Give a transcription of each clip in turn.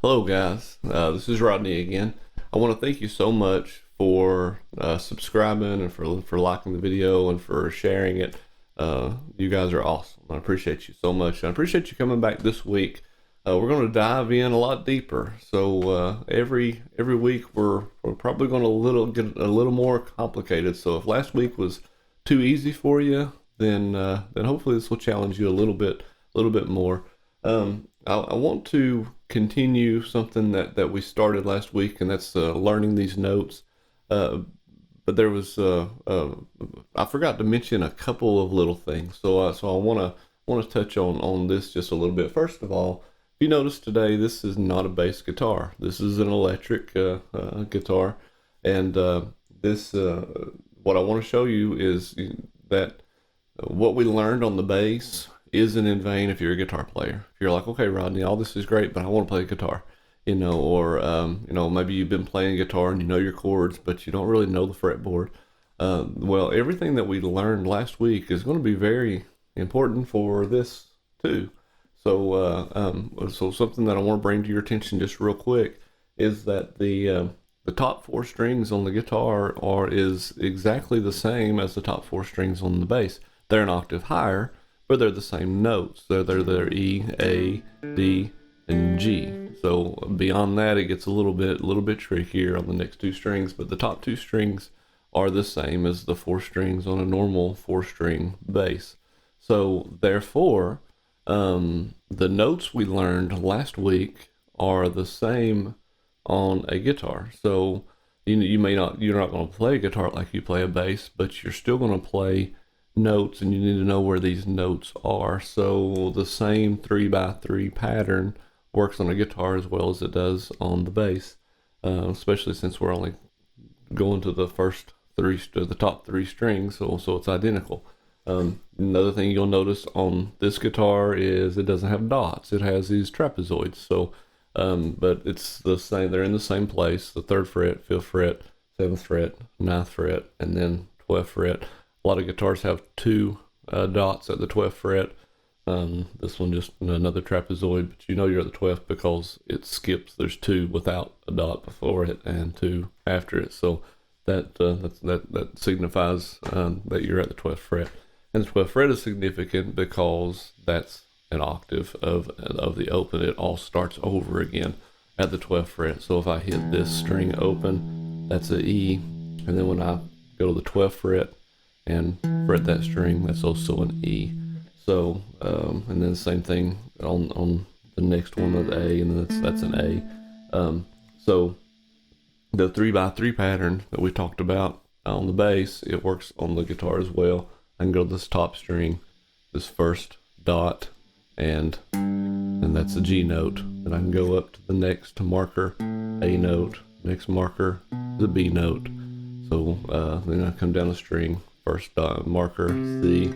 Hello, guys. This is Rodney again. I want to thank you so much for subscribing and for liking the video and for sharing it. You guys are awesome. I appreciate you so much. I appreciate you coming back this week. We're going to dive in a lot deeper. So every week we're probably going to get a little more complicated. So if last week was too easy for you, then hopefully this will challenge you a little bit more. I want to continue something that we started last week, and that's learning these notes. But there was I forgot to mention a couple of little things, so I want to touch on this just a little bit. First of all, if you notice today, this is not a bass guitar. This is an electric guitar, and this what I want to show you is that what we learned on the bass isn't in vain if you're a guitar player. If you're like, okay, Rodney, all this is great, but I want to play guitar, or maybe you've been playing guitar and you know your chords, but you don't really know the fretboard. Well, everything that we learned last week is going to be very important for this too. So something that I want to bring to your attention just real quick is that the top four strings on the guitar is exactly the same as the top four strings on the bass. They're an octave higher, but they're the same notes. They're E, A, D, and G. So beyond that, it gets a little bit trickier on the next two strings, but the top two strings are the same as the four strings on a normal four-string bass. So therefore, the notes we learned last week are the same on a guitar. So you're not going to play a guitar like you play a bass, but you're still going to play notes, and you need to know where these notes are. So the same 3x3 pattern works on a guitar as well as it does on the bass, especially since we're only going to the top three strings, so it's identical. Another thing you'll notice on this guitar is it doesn't have dots. It has these trapezoids. So but it's the same. They're in the same place: the 3rd fret, 5th fret, 7th fret, 9th fret, and then 12th fret. A lot of guitars have two dots at the 12th fret. This one just another trapezoid, but you know you're at the 12th because it skips. There's two without a dot before it and two after it. So that signifies that you're at the 12th fret. And the 12th fret is significant because that's an octave of the open. It all starts over again at the 12th fret. So if I hit this string open, that's an E, and then when I go to the 12th fret and fret that string, that's also an E. So and then the same thing on the next one with A, and then that's an A. So the 3x3 pattern that we talked about on the bass, it works on the guitar as well. I can go to this top string, this first dot, and that's a G note. Then I can go up to the next marker, A note, next marker, the B note. So then I come down the string, first dot marker C,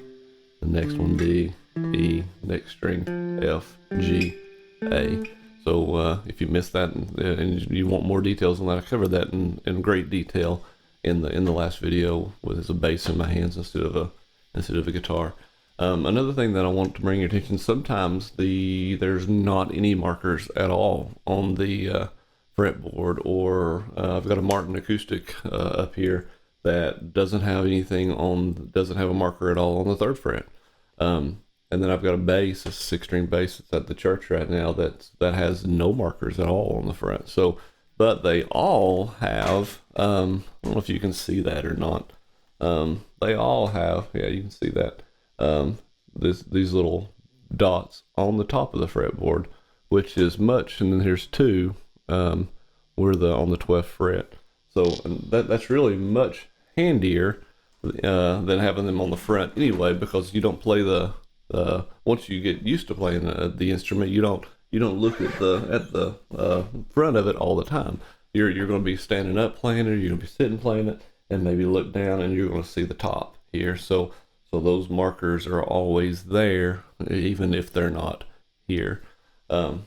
the next one D, E, next string F, G, A. So if you missed that and you want more details on that, I covered that in great detail in the last video with a bass in my hands instead of a guitar. Another thing that I want to bring your attention: sometimes there's not any markers at all on the fretboard, or I've got a Martin acoustic up here that doesn't have a marker at all on the 3rd fret. And then I've got a bass, a 6-string bass that's at the church right now that has no markers at all on the fret. So, but they all have, I don't know if you can see that or not. They all have, yeah, you can see that, these little dots on the top of the fretboard, which is much, and then here's two, on the 12th fret. So that's really much handier than having them on the front anyway, because you don't play once you get used to playing the instrument, you don't look at the front of it all the time. You're going to be standing up playing it, or you're going to be sitting playing it, and maybe look down and you're going to see the top here. So those markers are always there, even if they're not here. Two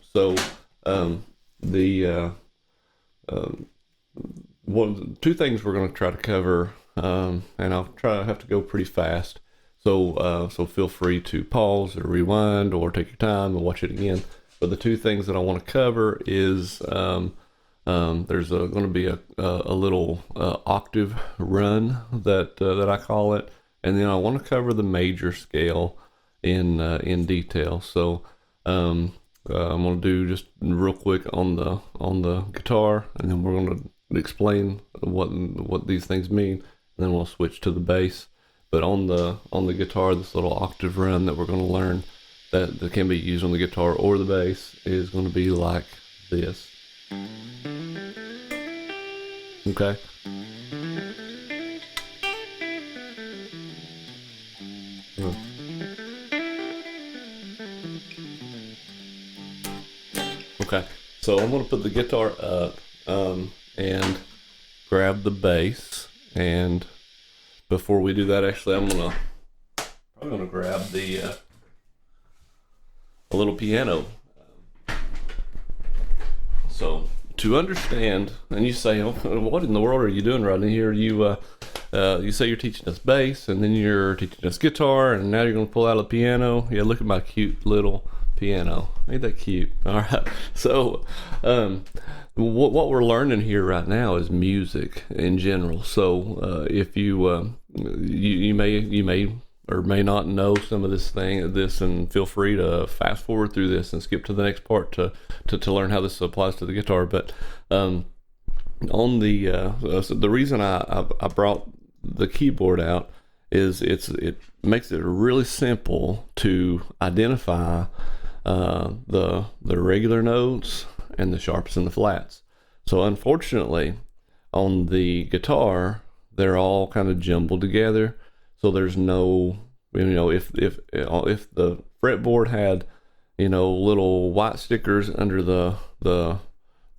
things we're going to try to cover, and I'll have to go pretty fast. So feel free to pause or rewind or take your time and watch it again. But the two things that I want to cover is there's going to be a little octave run that I call it, and then I want to cover the major scale in detail. So I'm going to do just real quick on the guitar, and then we're going to explain what these things mean, and then we'll switch to the bass. But on the guitar, this little octave run that we're going to learn that can be used on the guitar or the bass is going to be like this. Okay. Okay, so I'm going to put the guitar up and grab the bass, and before we do that, actually, I'm going to grab a little piano. So to understand, and you say, oh, what in the world are you doing, Rodney? Here you say you're teaching us bass, and then you're teaching us guitar, and now you're going to pull out a piano. Yeah, look at my cute little piano. Ain't that cute? All right. So what we're learning here right now is music in general. So if you may or may not know some of this, and feel free to fast forward through this and skip to the next part to learn how this applies to the guitar. But on the reason I brought the keyboard out is it makes it really simple to identify the regular notes and the sharps and the flats. So unfortunately, on the guitar, they're all kind of jumbled together. So there's no, if the fretboard had, little white stickers under the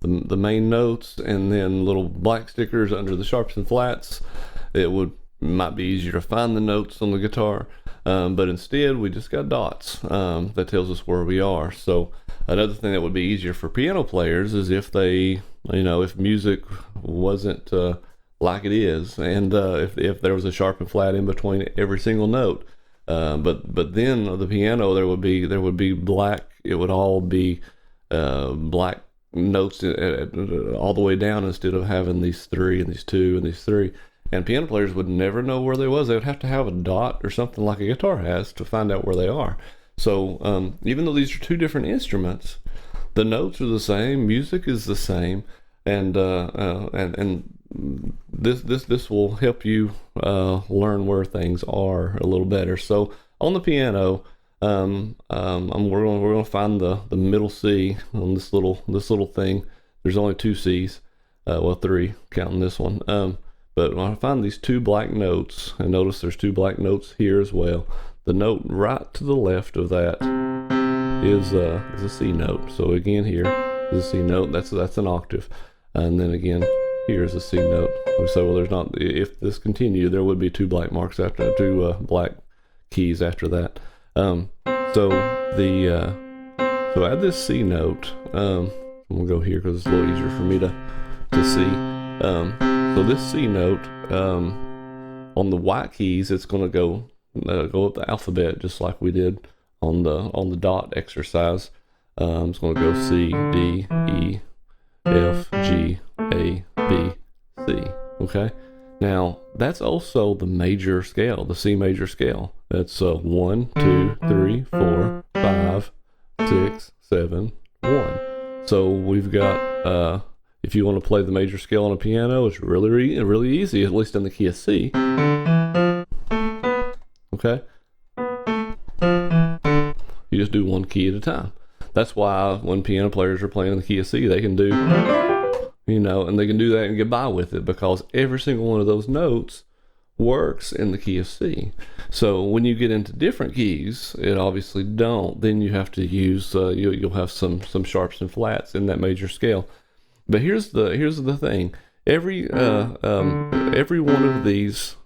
main notes, and then little black stickers under the sharps and flats, it might be easier to find the notes on the guitar. But instead, we just got dots that tells us where we are. So another thing that would be easier for piano players is if they, if music wasn't like it is, and if there was a sharp and flat in between every single note, but then the piano there would be black. It would all be black notes all the way down, instead of having these three and these two and these three. And piano players would never know where they was. They would have to have a dot or something like a guitar has to find out where they are. So even though these are two different instruments, the notes are the same, music is the same, and this will help you learn where things are a little better. So on the piano, we're going to find the middle C on this little thing. There's only two C's, three counting this one. But when I find these two black notes, and notice there's two black notes here as well, the note right to the left of that is a C note. So again, here is a C note. That's an octave, and then again, here's a C note. We say, well, there's not. If this continued, there would be two black marks after two black keys after that. So add this C note. We'll go here because it's a little easier for me to see. So this C note, on the white keys, it's going to go up the alphabet just like we did on the dot exercise. It's going to go C, D, E, F, G, A, B, C. Okay. Now that's also the major scale, the C major scale. That's 1, 2, 3, 4, 5, 6, 7, 1. So we've got. If you want to play the major scale on a piano, it's really easy, at least in the key of C. Okay? You just do one key at a time. That's why when piano players are playing in the key of C, they can do, and they can do that and get by with it, because every single one of those notes works in the key of C. So when you get into different keys, it obviously don't. Then you have to use, you'll have some sharps and flats in that major scale. But here's the thing. Every one of these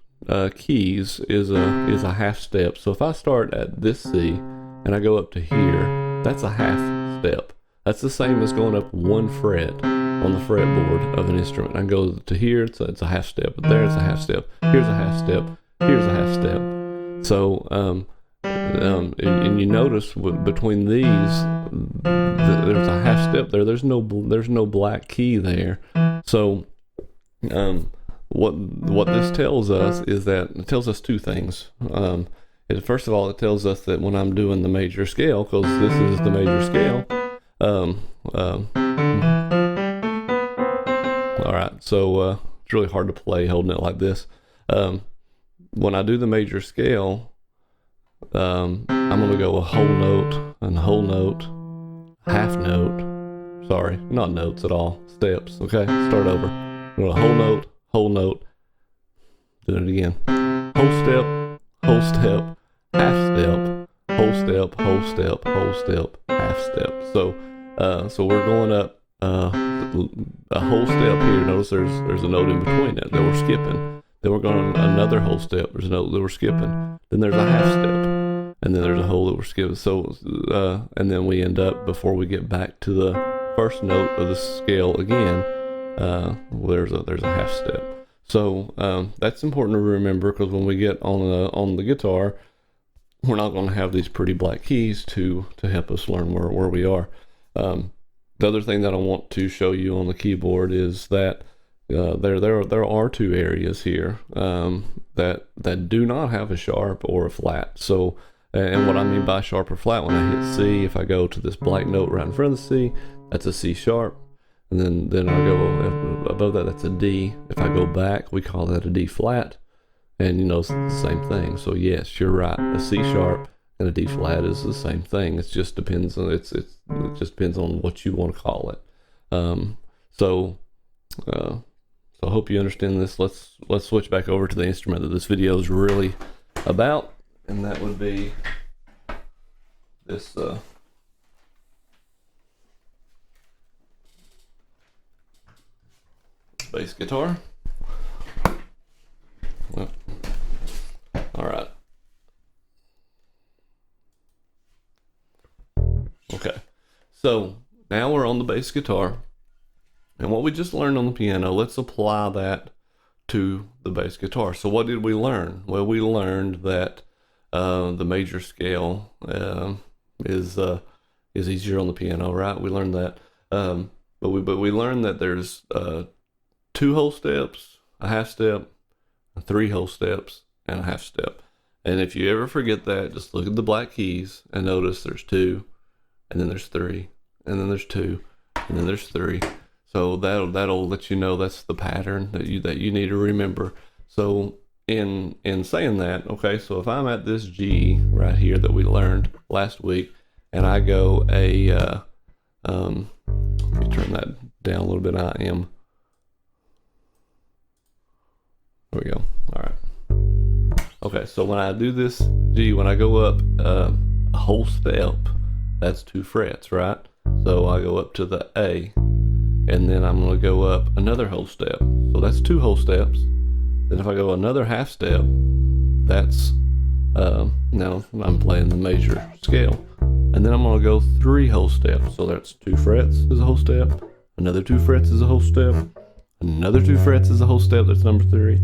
keys is a half step. So if I start at this C and I go up to here, that's a half step. That's the same as going up one fret on the fretboard of an instrument. I go to here, it's a half step. But there, it's a half step. Here's a half step. Here's a half step. So and you notice between these, there's a half step there. There's no black key there. So what this tells us is that it tells us two things. First of all, it tells us that when I'm doing the major scale, because this is the major scale. All right, so it's really hard to play holding it like this. When I do the major scale, I'm going to go a whole note and a whole note, half note. Sorry, not notes at all, steps. Okay, start over. I'm going to whole note. Do it again. Whole step, half step, whole step, whole step, whole step, half step. So we're going up a whole step here. Notice there's a note in between it that we're skipping. Then we're going another whole step. There's a note that we're skipping. Then there's a half step, and then there's a whole that we're skipping. So and then we end up, before we get back to the first note of the scale again, there's a half step. So that's important to remember, because when we get on the guitar, we're not going to have these pretty black keys to help us learn where we are. The other thing that I want to show you on the keyboard is that there are two areas here that do not have a sharp or a flat. So, and what I mean by sharp or flat, when I hit C, if I go to this black note right in front of the C, that's a C sharp. And then I go above that, that's a D. If I go back, we call that a D flat. And you know, it's the same thing. So yes, you're right. A C sharp and a D flat is the same thing. It just depends on it just depends on what you want to call it. So I hope you understand this. Let's switch back over to the instrument that this video is really about, and that would be this bass guitar. Well, all right. Okay, so now we're on the bass guitar, and what we just learned on the piano, let's apply that to the bass guitar. So what did we learn? Well, we learned that the major scale is easier on the piano, right? We learned that, but we learned that there's 2 whole steps, a half step, 3 whole steps, and a half step. And if you ever forget that, just look at the black keys and notice there's 2, and then there's 3, and then there's 2, and then there's 3. So that'll let you know that's the pattern that you need to remember. So in saying that, okay, so if I'm at this G right here that we learned last week, and I go let me turn that down a little bit. I am. There we go. All right. Okay, so when I do this G, when I go up a whole step, that's 2 frets, right? So I go up to the A, and then I'm going to go up another whole step. So that's 2 whole steps. Then if I go another half step, that's now I'm playing the major scale. And then I'm going to go 3 whole steps. So that's 2 frets is a whole step, another 2 frets is a whole step, another 2 frets is a whole step, that's number 3.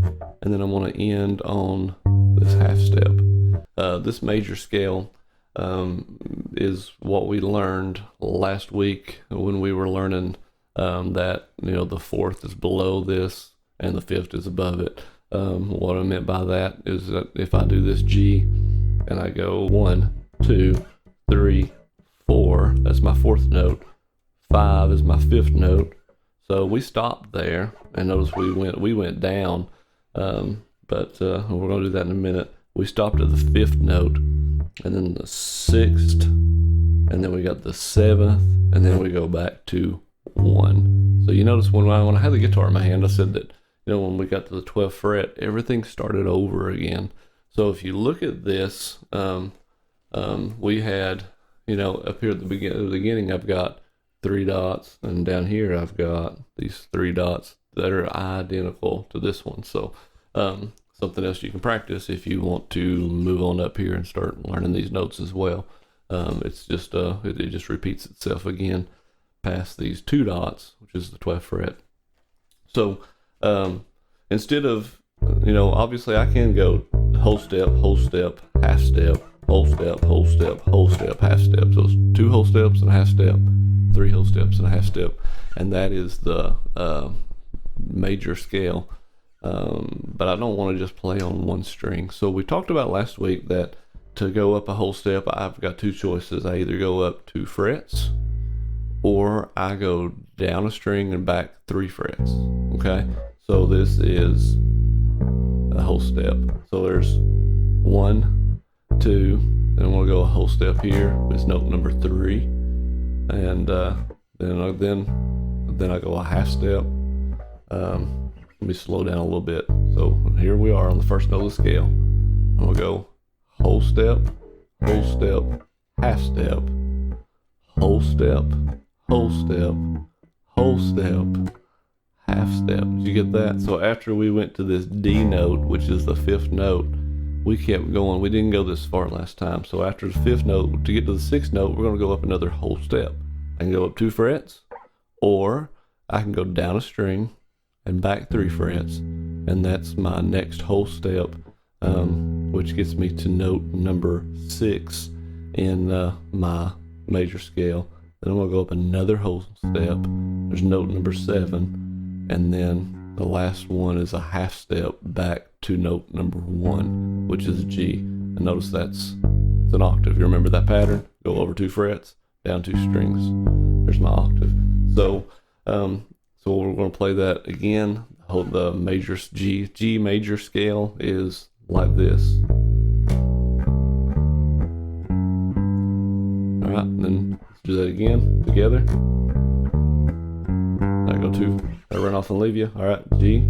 And then I'm going to end on this half step. This major scale is what we learned last week when we were learning that, you know, the 4th is below this and the 5th is above it. What I meant by that is that if I do this G and I go 1, 2, 3, 4, that's my 4th note. 5 is my 5th note. So we stopped there, and notice we went down, but we're going to do that in a minute. We stopped at the 5th note, and then the 6th, and then we got the 7th, and then we go back to 1. So you notice when I had the guitar in my hand, I said that, you know, when we got to the 12th fret, everything started over again. So if you look at this, we had, you know, up here at the beginning, I've got 3 dots, and down here I've got these 3 dots that are identical to this one. So something else you can practice if you want to move on up here and start learning these notes as well. It's just it just repeats itself again past these 2 dots, which is the 12th fret. So instead of, you know, obviously I can go whole step, half step, whole step, whole step, whole step, half step. So it's 2 whole steps and a half step, 3 whole steps and a half step, and that is the major scale. But I don't want to just play on one string. So we talked about last week that to go up a whole step, I've got 2 choices. I either go up 2 frets or I go down a string and back 3 frets. Okay, so this is a whole step. So there's 1, 2, then we'll go a whole step here. It's note number 3, and then I go a half step. Let me slow down a little bit. So here we are on the first note of the scale. And we'll go whole step, half step, whole step, whole step, whole step, half step. Did you get that? So after we went to this D note, which is the 5th note, we kept going. We didn't go this far last time. So after the 5th note, to get to the 6th note, we're going to go up another whole step. I can go up 2 frets, or I can go down a string and back 3 frets, and that's my next whole step, which gets me to note number 6 in my major scale. Then I'm going to go up another whole step. There's note number 7, and then the last one is a half step back to note number 1, which is G. And notice it's an octave. You remember that pattern? Go over 2 frets, down 2 strings. There's my octave. So we're going to play that again. The major G major scale is like this. All right, then let's do that again together. I go 2. I run off and leave you. All right, G.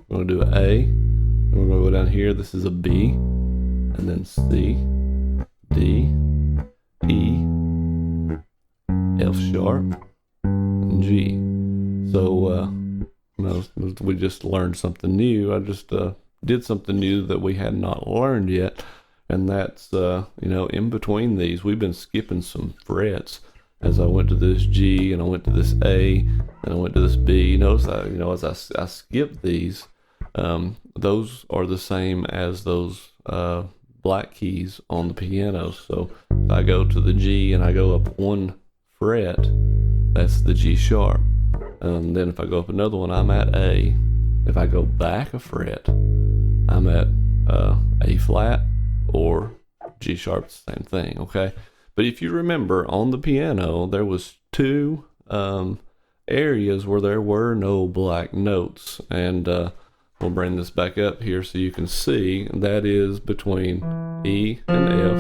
We're going to do an A. And we're going to go down here. This is a B, and then C, D, E, F sharp, and G. So we just learned something new. I just did something new that we had not learned yet, and that's in between these we've been skipping some frets. As I went to this G and I went to this A and I went to this B. Notice that as I skipped these, those are the same as those black keys on the piano. So if I go to the G and I go up 1 fret, that's the G sharp. Then if I go up another one, I'm at A. If I go back a fret, I'm at A flat or G sharp, the same thing, okay? But if you remember, on the piano, there was 2 areas where there were no black notes. And we'll bring this back up here so you can see. That is between E and F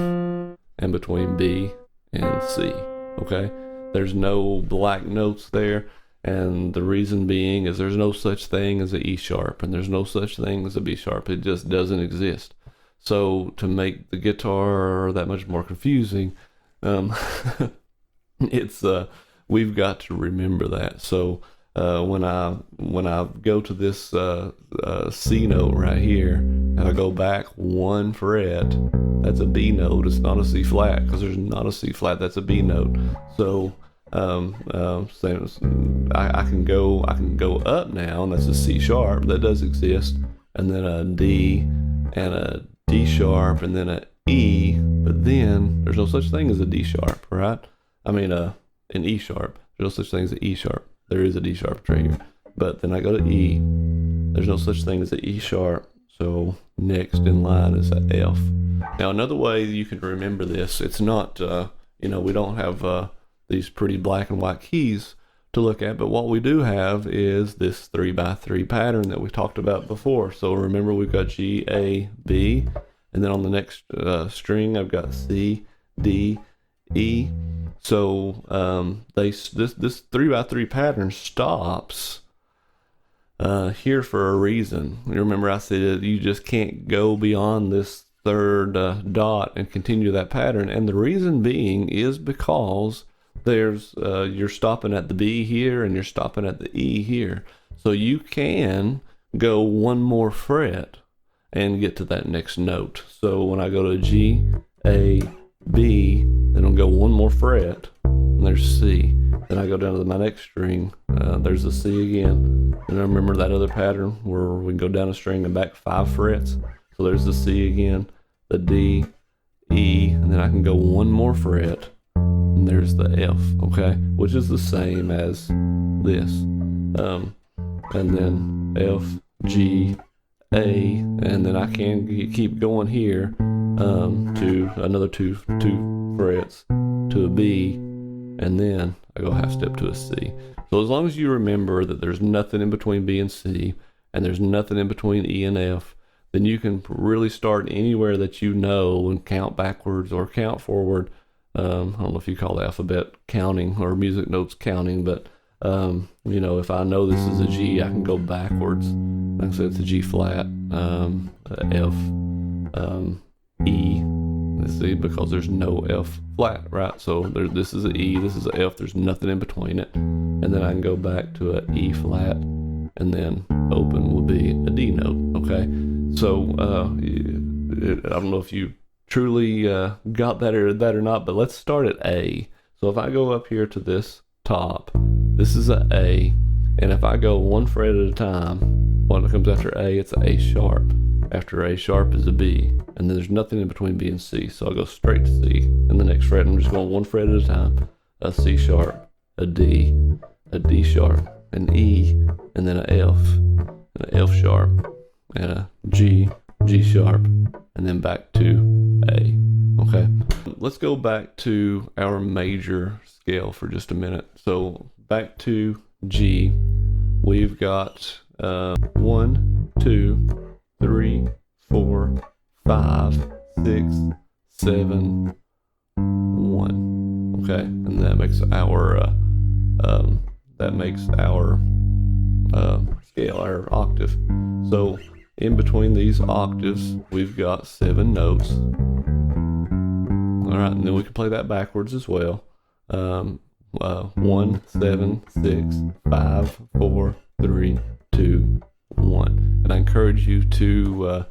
and between B and C, okay? There's no black notes there. And the reason being is there's no such thing as an E sharp, and there's no such thing as a B sharp. It just doesn't exist. So to make the guitar that much more confusing, we've got to remember that. So when I go to this C note right here, and I go back 1 fret, that's a B note. It's not a C flat, because there's not a C flat. That's a B note. So I can go up now, and that's a C sharp. That does exist, and then a D and a D sharp, and then a E. But then there's no such thing as a D sharp, right? I mean an E sharp. There's no such thing as an E sharp. There is a D sharp right here, but then I go to E. There's no such thing as an E sharp. So next in line is a F. Now another way you can remember this, it's not we don't have these pretty black and white keys to look at, but what we do have is this 3x3 pattern that we talked about before. So remember, we've got G, A, B, and then on the next string I've got C, D, E. So this 3x3 pattern stops here for a reason. You remember I said you just can't go beyond this 3rd dot and continue that pattern, and the reason being is because there's you're stopping at the B here and you're stopping at the E here. So you can go 1 more fret and get to that next note. So when I go to G, A, B, then I'll go 1 more fret, and there's C. Then I go down to my next string, there's a C again. And I remember that other pattern where we can go down a string and back 5 frets. So there's the C again, the D, E, and and then I can go one more fret, and there's the F, okay, which is the same as this, and then F, G, A, and then I can keep going here to another two frets to a B, and then I go half step to a C. So as long as you remember that there's nothing in between B and C, and there's nothing in between E and F, then you can really start anywhere that you know and count backwards or count forward. I don't know if you call the alphabet counting or music notes counting, but you know, if I know this is a G, I can go backwards. Like I said, it's a G flat, F, E. Let's see, because there's no F flat, right? So this is an E, this is an F, there's nothing in between it. And then I can go back to an E flat, and then open will be a D note, okay? So I don't know if you truly got that or not, but let's start at A. So if I go up here to this top, this is an A, and if I go one fret at a time, when it comes after A, it's an A sharp. After A sharp is a B, and then there's nothing in between B and C, so I'll go straight to C. And the next fret, I'm just going one fret at a time. A C sharp, a D sharp, an E, and then an F, and an F sharp, and a G sharp, and then back to A. Okay, let's go back to our major scale for just a minute. So back to G, we've got 1, 2, 3, 4, 5, 6, 7, 1. Okay, and that makes our scale, our octave. So in between these octaves, we've got 7 notes. All right, and then we can play that backwards as well. 1, 7, 6, 5, 4, 3, 2, 1. And I encourage you to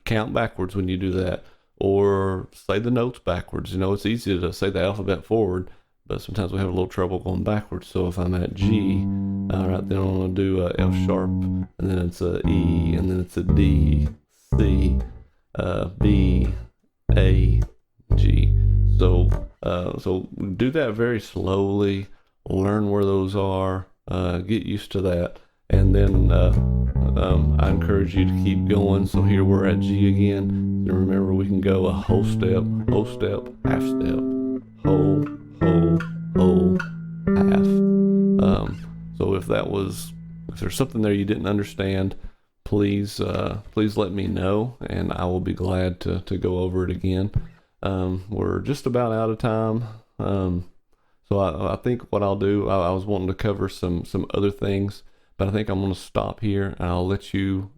count backwards when you do that, or say the notes backwards. You know, it's easy to say the alphabet forward, but sometimes we have a little trouble going backwards. So if I'm at G, all right, then I'm going to do a F sharp, and then it's a E, and then it's a D, C, B, A, G. So do that very slowly. Learn where those are. Get used to that, and then I encourage you to keep going. So here we're at G again. And remember, we can go a whole step, half step, whole, half. So if there's something there you didn't understand, please let me know, and I will be glad to go over it again. We're just about out of time. So I think what I'll do, I was wanting to cover some other things, but I think I'm going to stop here, and I'll let you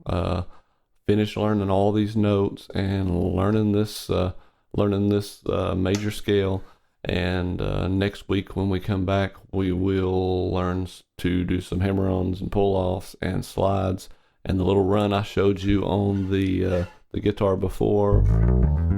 finish learning all these notes and learning this major scale. And next week when we come back, we will learn to do some hammer-ons and pull-offs and slides, and the little run I showed you on the guitar before.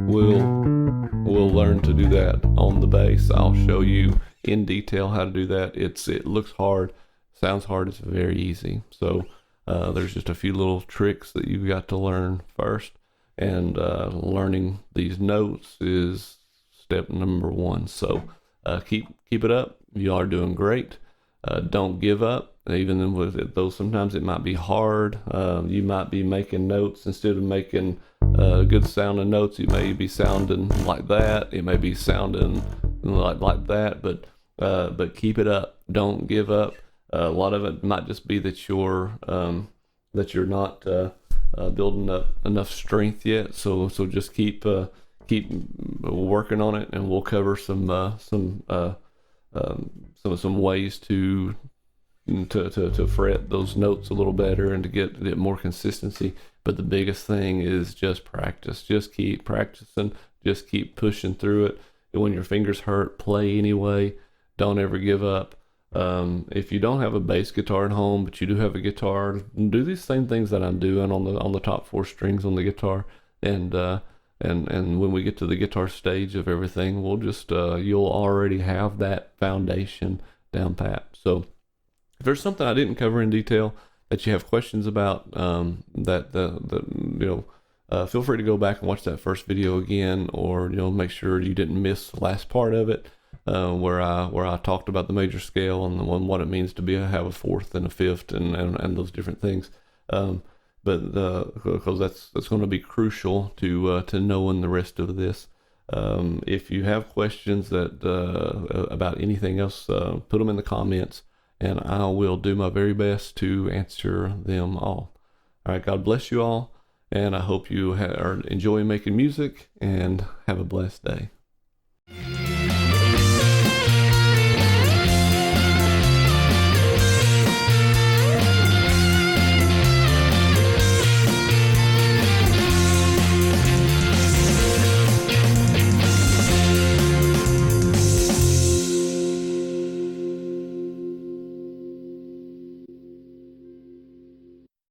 We'll learn to do that on the bass. I'll show you in detail how to do that. It looks hard, sounds hard. It's very easy. So there's just a few little tricks that you've got to learn first, and learning these notes is step number 1. So keep it up. You are doing great. Don't give up. Even with it, though sometimes it might be hard. You might be making notes instead of making good sounding notes. You may be sounding like that. It may be sounding like that. But keep it up. Don't give up. A lot of it might just be that you're not building up enough strength yet. So just keep working on it, and we'll cover some ways to fret those notes a little better and to get more consistency. But the biggest thing is just practice. Just keep practicing. Just keep pushing through it. And when your fingers hurt, play anyway. Don't ever give up. If you don't have a bass guitar at home, but you do have a guitar, do these same things that I'm doing on the top 4 strings on the guitar. And when we get to the guitar stage of everything, we'll just you'll already have that foundation down pat. So if there's something I didn't cover in detail that you have questions about, feel free to go back and watch that first video again, or make sure you didn't miss the last part of it, where I talked about the major scale and what it means to have a fourth and a fifth and those different things. But because that's going to be crucial to knowing the rest of this. If you have questions about anything else, put them in the comments, and I will do my very best to answer them all. All right, God bless you all, and I hope you are enjoying making music, and have a blessed day.